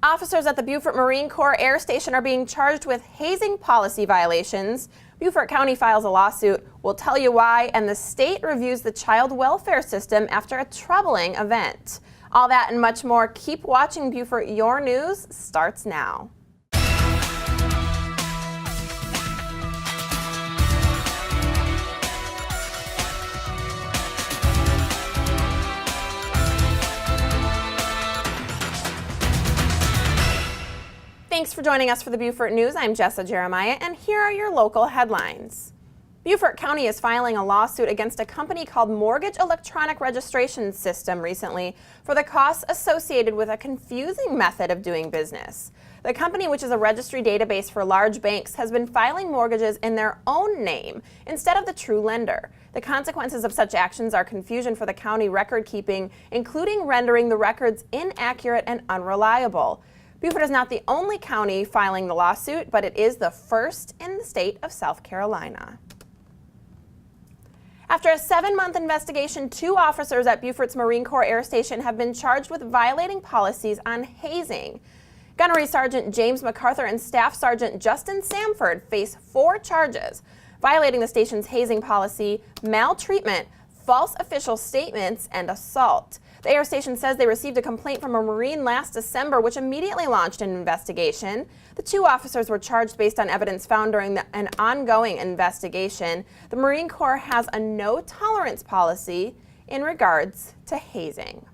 Officers at the Beaufort Marine Corps Air Station are being charged with hazing policy violations. Beaufort County files a lawsuit. We'll tell you why, and the state reviews the child welfare system after a troubling event. All that and much more. Keep watching Beaufort. Your news starts now. Thanks for joining us for the Beaufort News. I'm Jessa Jeremiah, and here are your local headlines. Beaufort County is filing a lawsuit against a company called Mortgage Electronic Registration System recently for the costs associated with a confusing method of doing business. The company, which is a registry database for large banks, has been filing mortgages in their own name instead of the true lender. The consequences of such actions are confusion for the county record keeping, including rendering the records inaccurate and unreliable. Beaufort is not the only county filing the lawsuit, but it is the first in the state of South Carolina. After a 7-month investigation, 2 officers at Beaufort's Marine Corps Air Station have been charged with violating policies on hazing. Gunnery Sergeant James MacArthur and Staff Sergeant Justin Samford face 4 charges: violating the station's hazing policy, maltreatment, false official statements, and assault. The air station says they received a complaint from a Marine last December, which immediately launched an investigation. The 2 officers were charged based on evidence found during an ongoing investigation. The Marine Corps has a no-tolerance policy in regards to hazing.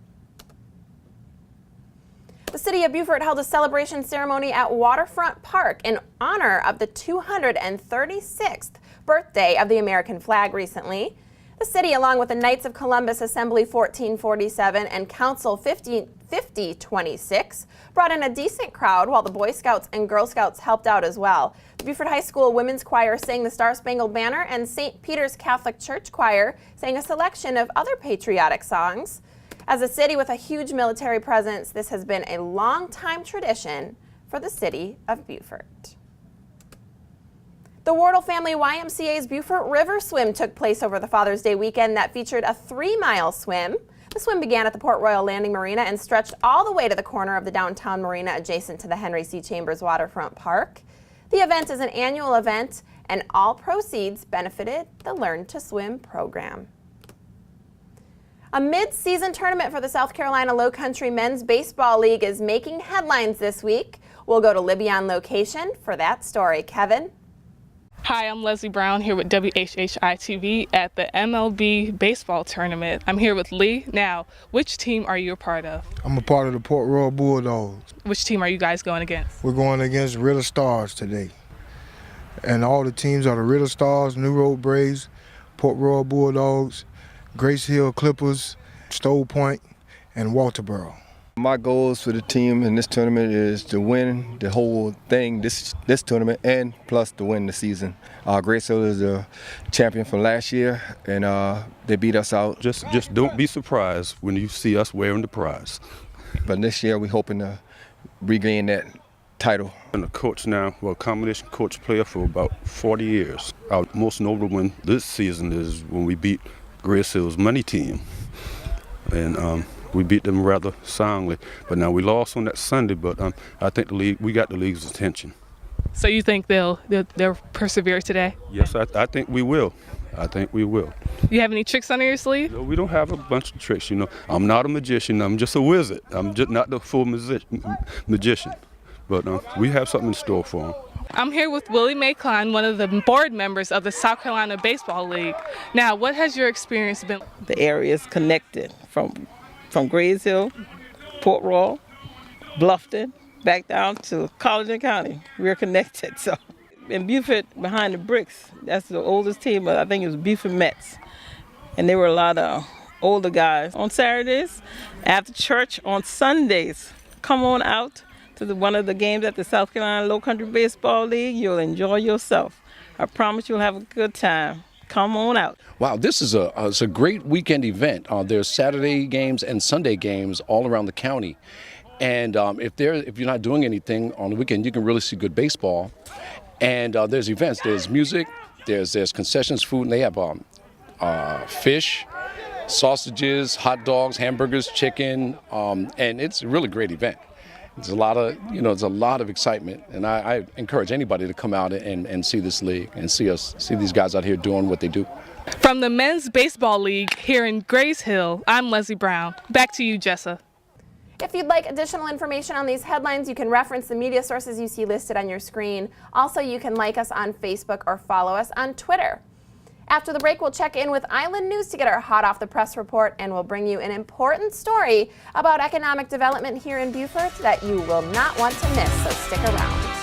The city of Beaufort held a celebration ceremony at Waterfront Park in honor of the 236th birthday of the American flag recently. The city, along with the Knights of Columbus Assembly 1447 and Council 5026, brought in a decent crowd, while the Boy Scouts and Girl Scouts helped out as well. The Beaufort High School Women's Choir sang the Star-Spangled Banner, and St. Peter's Catholic Church Choir sang a selection of other patriotic songs. As a city with a huge military presence, this has been a long-time tradition for the city of Beaufort. The Wardle family YMCA's Beaufort River Swim took place over the Father's Day weekend that featured a 3-mile swim. The swim began at the Port Royal Landing Marina and stretched all the way to the corner of the downtown marina adjacent to the Henry C. Chambers Waterfront Park. The event is an annual event, and all proceeds benefited the Learn to Swim program. A mid-season tournament for the South Carolina Lowcountry Men's Baseball League is making headlines this week. We'll go to Libby on location for that story. Kevin? Hi, I'm Leslie Brown here with WHHI-TV at the MLB baseball tournament. I'm here with Lee. Now, which team are you a part of? I'm a part of the Port Royal Bulldogs. Which team are you guys going against? We're going against Ritter Stars today. And all the teams are the Ritter Stars, New Road Braves, Port Royal Bulldogs, Grace Hill Clippers, Stowe Point, and Walterboro. My goals for the team in this tournament is to win the whole thing, this tournament, and plus to win the season. Grace Hill is the champion from last year, and they beat us out. Just don't be surprised when you see us wearing the prize. But this year we're hoping to regain that title. I'm a coach now, well, combination coach player for about 40 years. Our most notable win this season is when we beat Grace Hill's money team. And we beat them rather soundly, but now we lost on that Sunday. But I think we got the league's attention. So you think they'll persevere today? Yes, I think we will. I think we will. You have any tricks under your sleeve? No, we don't have a bunch of tricks. You know, I'm not a magician. I'm just a wizard. I'm just not the full magician. But we have something in store for them. I'm here with Willie Mae Klein, one of the board members of the South Carolina Baseball League. Now, what has your experience been? The area is connected from Grace Hill, Port Royal, Bluffton, back down to Colleton County. We're connected. So, in Beaufort, behind the bricks, that's the oldest team. I think it was Beaufort Mets, and there were a lot of older guys. On Saturdays, after church, on Sundays, come on out to one of the games at the South Carolina Lowcountry Baseball League. You'll enjoy yourself. I promise you'll have a good time. Come on out. Wow, this is a great weekend event. There's Saturday games and Sunday games all around the county. And if you're not doing anything on the weekend, you can really see good baseball. And there's events. There's music. There's concessions, food, and they have fish, sausages, hot dogs, hamburgers, chicken, and it's a really great event. It's a lot of, it's a lot of excitement, and I encourage anybody to come out and see this league and see these guys out here doing what they do. From the Men's Baseball League here in Grays Hill, I'm Leslie Brown. Back to you, Jessa. If you'd like additional information on these headlines, you can reference the media sources you see listed on your screen. Also, you can like us on Facebook or follow us on Twitter. After the break, we'll check in with Island News to get our hot off the press report, and we'll bring you an important story about economic development here in Beaufort that you will not want to miss, so stick around.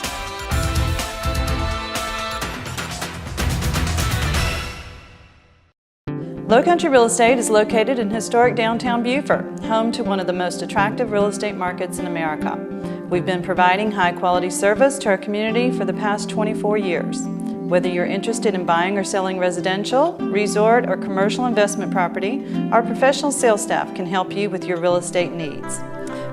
Lowcountry Real Estate is located in historic downtown Beaufort, home to one of the most attractive real estate markets in America. We've been providing high-quality service to our community for the past 24 years. Whether you're interested in buying or selling residential, resort, or commercial investment property, our professional sales staff can help you with your real estate needs.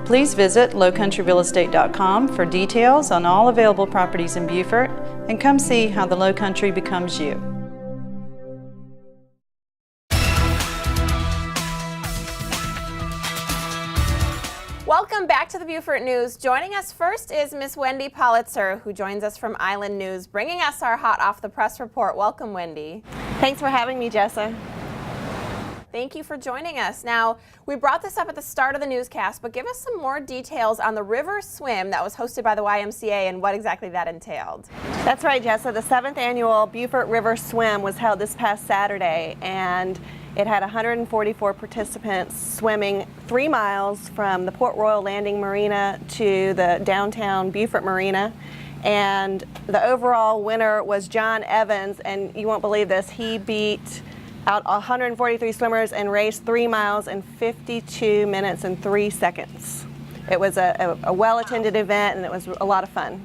Please visit lowcountryrealestate.com for details on all available properties in Beaufort, and come see how the Lowcountry becomes you. Welcome back to the Beaufort News. Joining us first is Miss Wendy Pollitzer, who joins us from Island News, bringing us our hot off the press report. Welcome, Wendy. Thanks for having me, Jessa. Thank you for joining us. Now, we brought this up at the start of the newscast, but give us some more details on the river swim that was hosted by the YMCA and what exactly that entailed. That's right, Jessa. The 7th annual Beaufort River Swim was held this past Saturday, and it had 144 participants swimming 3 miles from the Port Royal Landing Marina to the downtown Beaufort Marina. And the overall winner was John Evans, and you won't believe this, he beat out 143 swimmers and raced 3 miles in 52 minutes and 3 seconds. It was a well-attended event, and it was a lot of fun.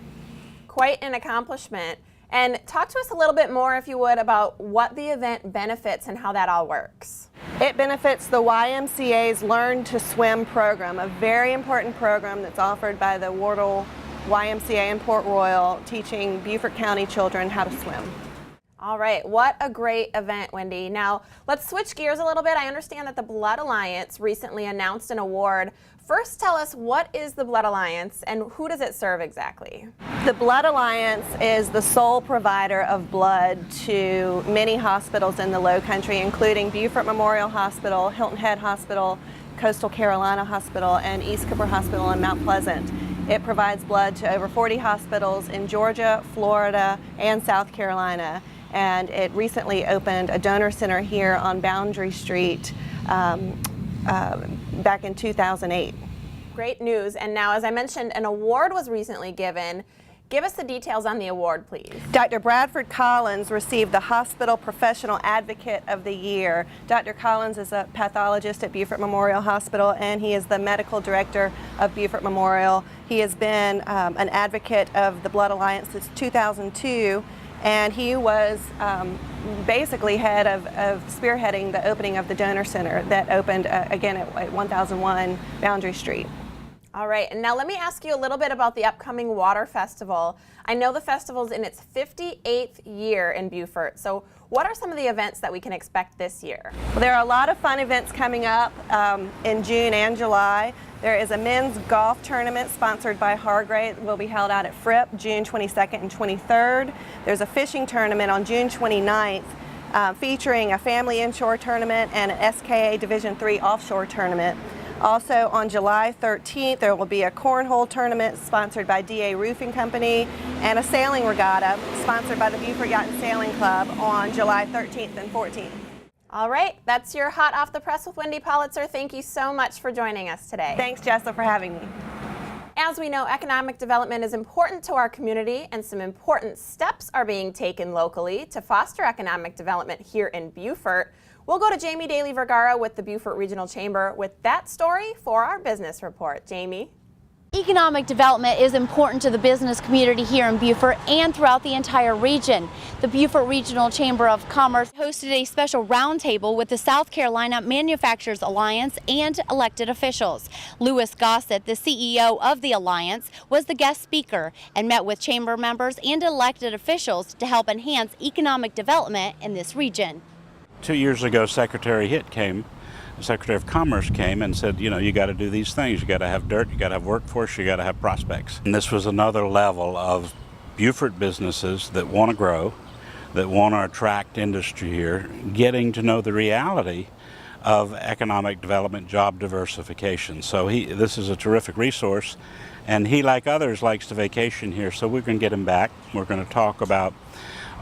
Quite an accomplishment. And talk to us a little bit more, if you would, about what the event benefits and how that all works. It benefits the YMCA's Learn to Swim program, a very important program that's offered by the Wardle YMCA in Port Royal, teaching Beaufort County children how to swim. All right, what a great event, Wendy. Now, let's switch gears a little bit. I understand that the Blood Alliance recently announced an award. First, tell us, what is the Blood Alliance and who does it serve exactly? The Blood Alliance is the sole provider of blood to many hospitals in the Lowcountry, including Beaufort Memorial Hospital, Hilton Head Hospital, Coastal Carolina Hospital, and East Cooper Hospital in Mount Pleasant. It provides blood to over 40 hospitals in Georgia, Florida, and South Carolina. And it recently opened a donor center here on Boundary Street back in 2008. Great news. And now, as I mentioned, an award was recently given. Give us the details on the award, please. Dr. Bradford Collins received the Hospital Professional Advocate of the Year. Dr. Collins is a pathologist at Beaufort Memorial Hospital, and he is the medical director of Beaufort Memorial. He has been an advocate of the Blood Alliance since 2002. And he was basically head of spearheading the opening of the donor center that opened again at 1001 Boundary Street. All right, and now let me ask you a little bit about the upcoming Water Festival. I know the festival's in its 58th year in Beaufort, so what are some of the events that we can expect this year? Well, there are a lot of fun events coming up in June and July. There is a men's golf tournament sponsored by Hargrave that will be held out at Fripp June 22nd and 23rd. There's a fishing tournament on June 29th featuring a family inshore tournament and an SKA Division III offshore tournament. Also on July 13th, there will be a cornhole tournament sponsored by DA Roofing Company and a sailing regatta sponsored by the Beaufort Yacht and Sailing Club on July 13th and 14th. All right, that's your Hot Off the Press with Wendy Pollitzer. Thank you so much for joining us today. Thanks, Jessa, for having me. As we know, economic development is important to our community, and some important steps are being taken locally to foster economic development here in Beaufort. We'll go to Jaime Dailey-Vergara with the Beaufort Regional Chamber with that story for our business report. Jaime. Economic development is important to the business community here in Beaufort and throughout the entire region. The Beaufort Regional Chamber of Commerce hosted a special roundtable with the South Carolina Manufacturers Alliance and elected officials. Louis Gossett, the CEO of the Alliance, was the guest speaker and met with chamber members and elected officials to help enhance economic development in this region. 2 years ago, Secretary Hitt came the Secretary of Commerce came and said, you got to do these things. You got to have dirt, you got to have workforce, you got to have prospects. And this was another level of Beaufort businesses that want to grow, that want to attract industry here, getting to know the reality of economic development, job diversification. So this is a terrific resource, and he, like others, likes to vacation here, so we're going to get him back. We're going to talk about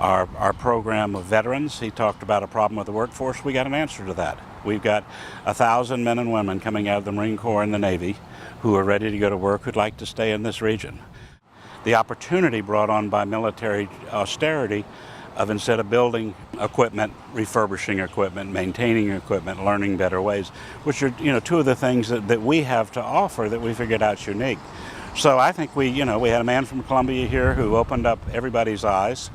our program of veterans. He talked about a problem with the workforce. We got an answer to that. We've got 1,000 men and women coming out of the Marine Corps and the Navy who are ready to go to work, who'd like to stay in this region. The opportunity brought on by military austerity of, instead of building equipment, refurbishing equipment, maintaining equipment, learning better ways, which are two of the things that we have to offer that we figured out's unique. So I think we had a man from Columbia here who opened up everybody's eyes,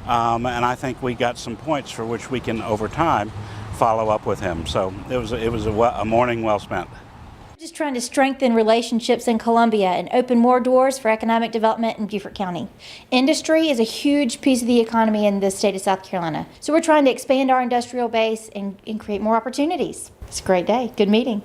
and I think we got some points for which we can, over time, follow up with him. So it was a morning well spent. Just trying to strengthen relationships in Columbia and open more doors for economic development in Beaufort County. Industry is a huge piece of the economy in the state of South Carolina. So we're trying to expand our industrial base and create more opportunities. It's a great day. Good meeting.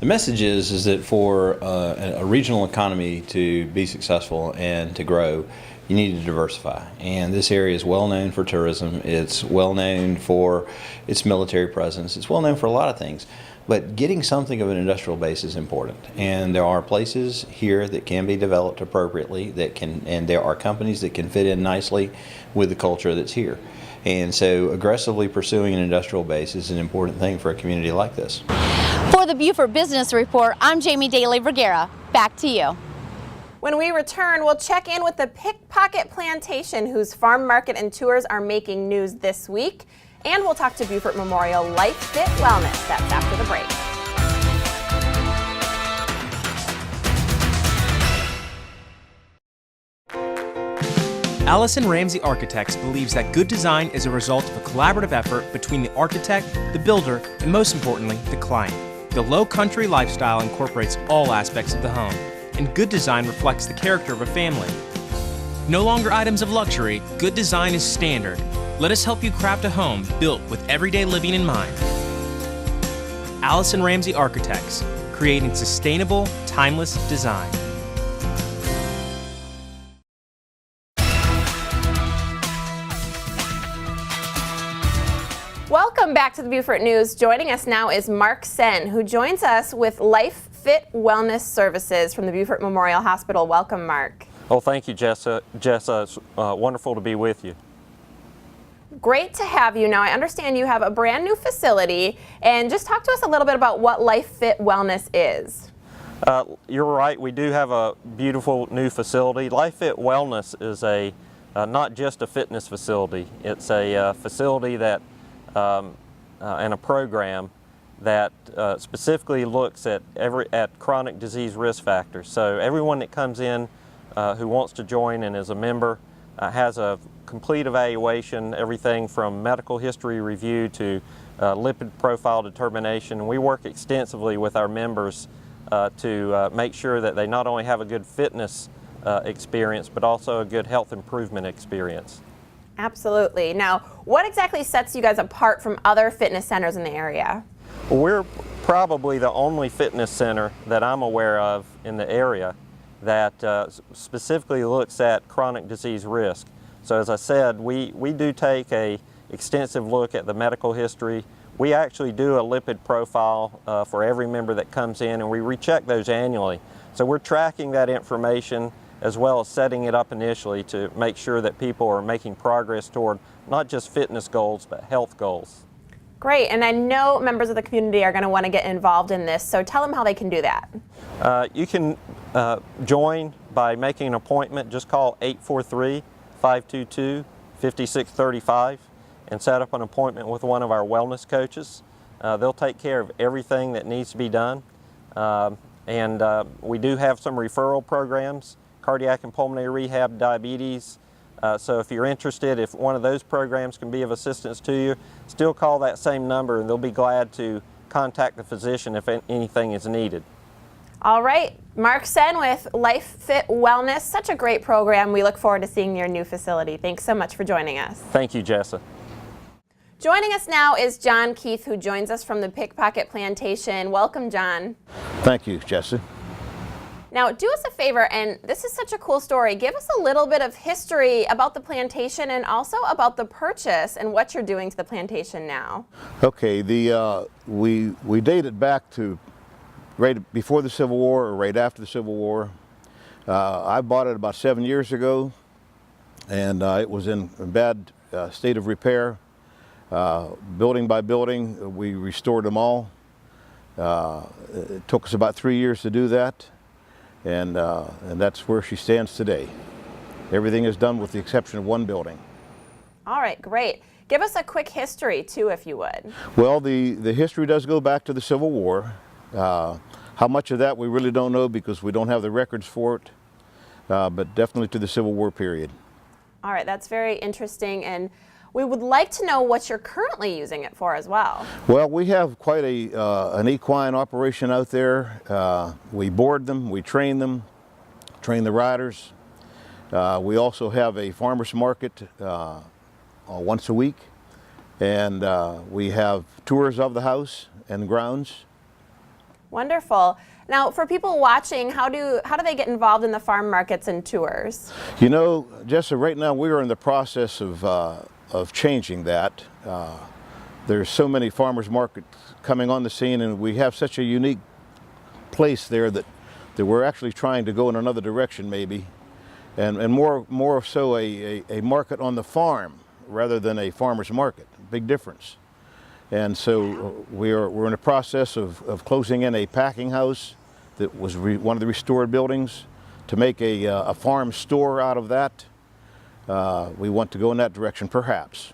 The message is that for a regional economy to be successful and to grow, you need to diversify. And this area is well known for tourism. It's well known for its military presence. It's well known for a lot of things. But getting something of an industrial base is important, and there are places here that can be developed appropriately and there are companies that can fit in nicely with the culture that's here. And so aggressively pursuing an industrial base is an important thing for a community like this. For the Beaufort Business Report, I'm Jaime Dailey-Vergara. Back to you. When we return, we'll check in with the Pickpocket Plantation, whose farm market and tours are making news this week. And we'll talk to Beaufort Memorial Lifefit Wellness. That's after the break. Allison Ramsey Architects believes that good design is a result of a collaborative effort between the architect, the builder, and most importantly, the client. The Lowcountry lifestyle incorporates all aspects of the home, and good design reflects the character of a family. No longer items of luxury, good design is standard. Let us help you craft a home built with everyday living in mind. Allison Ramsey Architects, creating sustainable, timeless design. Welcome back to the Beaufort News. Joining us now is Mark Senn, who joins us with Lifefit Wellness Services from the Beaufort Memorial Hospital. Welcome, Mark. Well, thank you, Jessa. Jessa, it's wonderful to be with you. Great to have you. Now, I understand you have a brand new facility, and just talk to us a little bit about what Lifefit Wellness is. You're right, we do have a beautiful new facility. Lifefit Wellness is not just a fitness facility. It's a facility that and a program that specifically looks at chronic disease risk factors. So everyone that comes in who wants to join and is a member has a complete evaluation, everything from medical history review to lipid profile determination. We work extensively with our members to make sure that they not only have a good fitness experience, but also a good health improvement experience. Absolutely. Now, what exactly sets you guys apart from other fitness centers in the area? Well, we're probably the only fitness center that I'm aware of in the area that specifically looks at chronic disease risk. So as I said, we do take an extensive look at the medical history. We actually do a lipid profile for every member that comes in, and we recheck those annually. So we're tracking that information as well as setting it up initially to make sure that people are making progress toward not just fitness goals, but health goals. Great, and I know members of the community are going to want to get involved in this, so tell them how they can do that. You can join by making an appointment. Just call 843-522-5635 and set up an appointment with one of our wellness coaches. They'll take care of everything that needs to be done. And we do have some referral programs, cardiac and pulmonary rehab, diabetes. So if you're interested, if one of those programs can be of assistance to you, still call that same number and they'll be glad to contact the physician if anything is needed. All right, Mark Senn with Lifefit Wellness. Such a great program. We look forward to seeing your new facility. Thanks so much for joining us. Thank you, Jessa. Joining us now is John Keith, who joins us from the Pickpocket Plantation. Welcome, John. Thank you, Jessa. Now, do us a favor, and this is such a cool story. Give us a little bit of history about the plantation and also about the purchase and what you're doing to the plantation now. Okay, we date it back to right before the Civil War or right after the Civil War. I bought it about 7 years ago, and it was in a bad state of repair. Building by building, we restored them all. It took us about 3 years to do that, and that's where she stands today. Everything is done with the exception of one building. All right, great. Give us a quick history, too, if you would. Well, the history does go back to the Civil War. How much of that we really don't know because we don't have the records for it, but definitely to the Civil War period. All right, that's very interesting, and we would like to know what you're currently using it for as well. Well, we have quite an equine operation out there. We board them, we train them, train the riders. We also have a farmer's market once a week, and we have tours of the house and grounds. Wonderful. Now, for people watching, how do they get involved in the farm markets and tours? You know, Jessa, right now we are in the process of changing that. There's so many farmers markets coming on the scene, and we have such a unique place there that we're actually trying to go in another direction maybe, and more so a market on the farm rather than a farmer's market. Big difference. And so we're in the process of closing in a packing house that was one of the restored buildings to make a farm store out of that. We want to go in that direction, perhaps.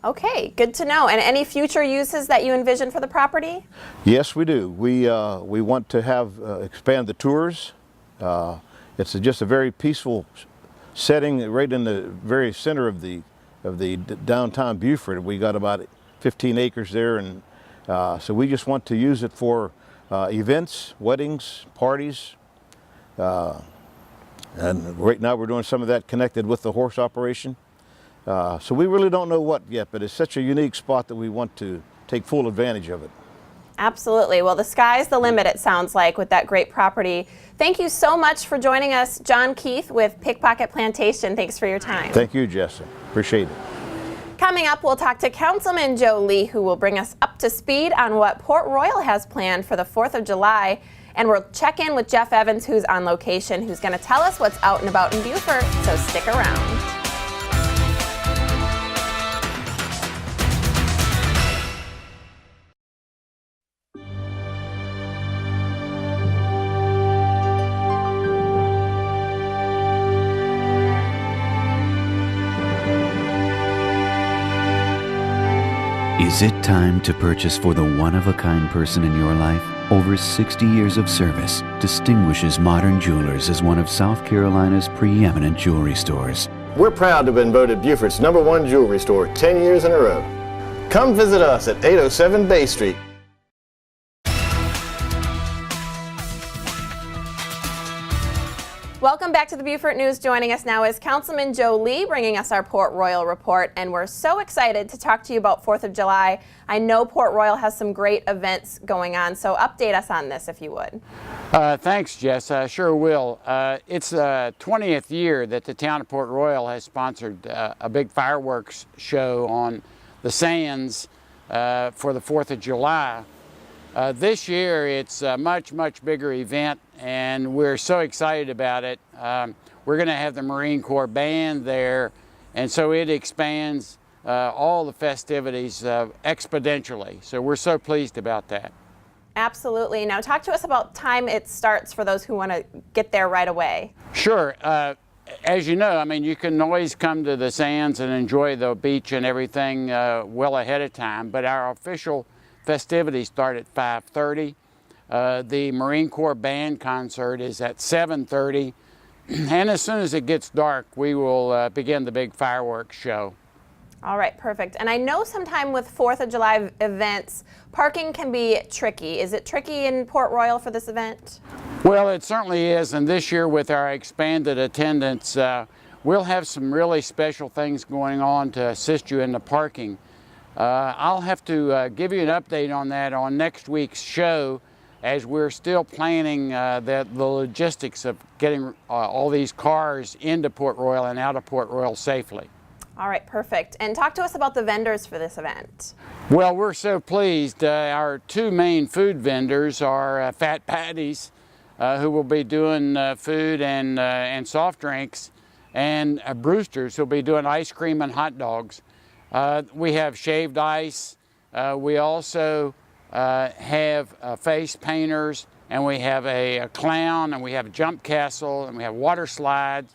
Okay, good to know. And any future uses that you envision for the property? Yes, we do. We want to have expand the tours. It's just a very peaceful setting right in the very center of the downtown Beaufort. We got about 15 acres there, and so we just want to use it for events, weddings, parties. And right now we're doing some of that connected with the horse operation. So we really don't know what yet, but it's such a unique spot that we want to take full advantage of it. Absolutely. Well, the sky's the limit, it sounds like, with that great property. Thank you so much for joining us, John Keith with Pickpocket Plantation. Thanks for your time. Thank you, Jessa. Appreciate it. Coming up, we'll talk to Councilman Joe Lee, who will bring us up to speed on what Port Royal has planned for the 4th of July. And we'll check in with Jeff Evans, who's on location, who's going to tell us what's out and about in Beaufort, so stick around. Is it time to purchase for the one-of-a-kind person in your life? Over 60 years of service distinguishes Modern Jewelers as one of South Carolina's preeminent jewelry stores. We're proud to have been voted Beaufort's #1 jewelry store 10 years in a row. Come visit us at 807 Bay Street. Welcome back to the Beaufort News. Joining us now is Councilman Joe Lee, bringing us our Port Royal report, and we're so excited to talk to you about 4th of July. I know Port Royal has some great events going on, so update us on this if you would. Thanks, Jess. I sure will. It's the 20th year that the town of Port Royal has sponsored a big fireworks show on the sands for the 4th of July. This year it's a much bigger event, and we're so excited about it. We're going to have the Marine Corps band there, and so it expands all the festivities exponentially. So we're so pleased about that. Absolutely. Now talk to us about time it starts for those who want to get there right away. Sure. As you know, I mean, you can always come to the sands and enjoy the beach and everything well ahead of time, but our official festivities start at 5:30. The Marine Corps band concert is at 7:30, and as soon as it gets dark, we will begin the big fireworks show. All right, perfect. And I know sometime with 4th of July events, parking can be tricky. Is it tricky in Port Royal for this event? Well, it certainly is, and this year with our expanded attendance, we'll have some really special things going on to assist you in the parking. I'll have to give you an update on that on next week's show, as we're still planning the logistics of getting all these cars into Port Royal and out of Port Royal safely. All right, perfect. And talk to us about the vendors for this event. Well, we're so pleased. Our two main food vendors are Fat Patties, who will be doing food and soft drinks, and Brewster's, who will be doing ice cream and hot dogs. We have shaved ice. We also have face painters, and we have a clown, and we have a jump castle, and we have water slides.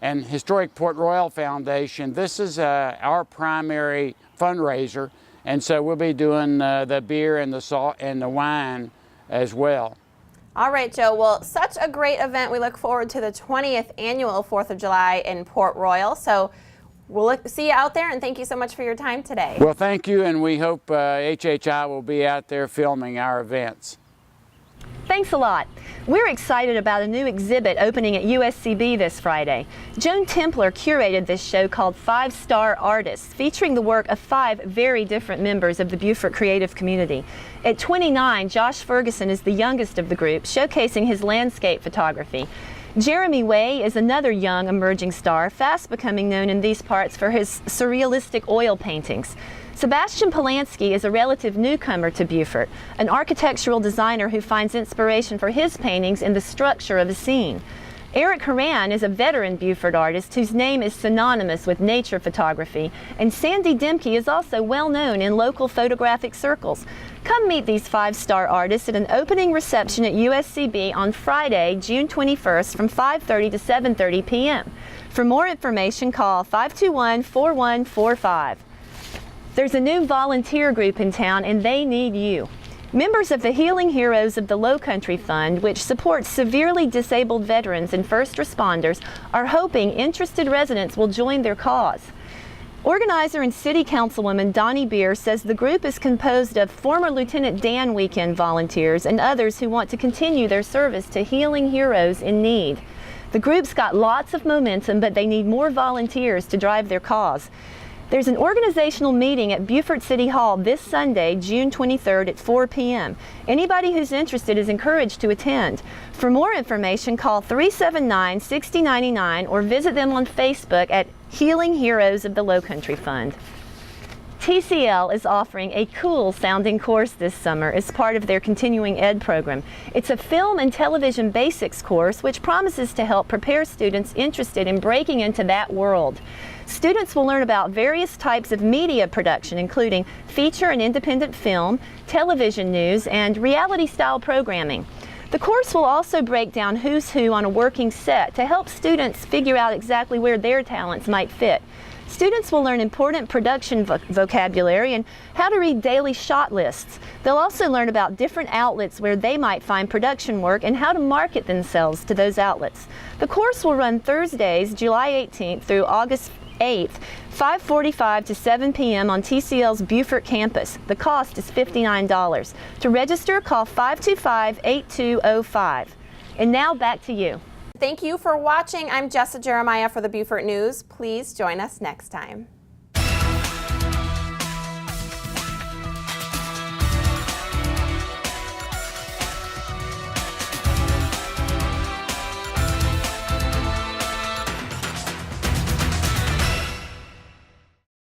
And Historic Port Royal Foundation, this is our primary fundraiser, and so we'll be doing the beer and the salt and the wine as well. All right, Joe. Well, such a great event. We look forward to the 20th annual 4th of July in Port Royal. So we'll see you out there, and thank you so much for your time today. Well, thank you, and we hope HHI will be out there filming our events. Thanks a lot. We're excited about a new exhibit opening at USCB this Friday. Joan Templer curated this show called 5-Star Artists, featuring the work of 5 very different members of the Beaufort creative community. At 29, Josh Ferguson is the youngest of the group, showcasing his landscape photography. Jeremy Way is another young emerging star, fast becoming known in these parts for his surrealistic oil paintings. Sebastian Polanski is a relative newcomer to Beaufort, an architectural designer who finds inspiration for his paintings in the structure of a scene. Eric Horan is a veteran Beaufort artist whose name is synonymous with nature photography, and Sandy Dimke is also well known in local photographic circles. Come meet these 5-star artists at an opening reception at USCB on Friday, June 21st from 5:30 to 7:30 p.m. For more information, call 521-4145. There's a new volunteer group in town, and they need you. Members of the Healing Heroes of the Lowcountry Fund, which supports severely disabled veterans and first responders, are hoping interested residents will join their cause. Organizer and City Councilwoman Donnie Beer says the group is composed of former Lieutenant Dan Weekend volunteers and others who want to continue their service to healing heroes in need. The group's got lots of momentum, but they need more volunteers to drive their cause. There's an organizational meeting at Beaufort City Hall this Sunday, June 23rd at 4 p.m. Anybody who's interested is encouraged to attend. For more information, call 379-6099 or visit them on Facebook at Healing Heroes of the Lowcountry Fund. TCL is offering a cool sounding course this summer as part of their continuing ed program. It's a film and television basics course which promises to help prepare students interested in breaking into that world. Students will learn about various types of media production, including feature and independent film, television news, and reality-style programming. The course will also break down who's who on a working set to help students figure out exactly where their talents might fit. Students will learn important production vocabulary and how to read daily shot lists. They'll also learn about different outlets where they might find production work and how to market themselves to those outlets. The course will run Thursdays, July 18th through August 8th, 5:45 to 7 p.m. on TCL's Beaufort campus. The cost is $59. To register, call 525-8205. And now back to you. Thank you for watching. I'm Jessa Jeremiah for the Beaufort News. Please join us next time.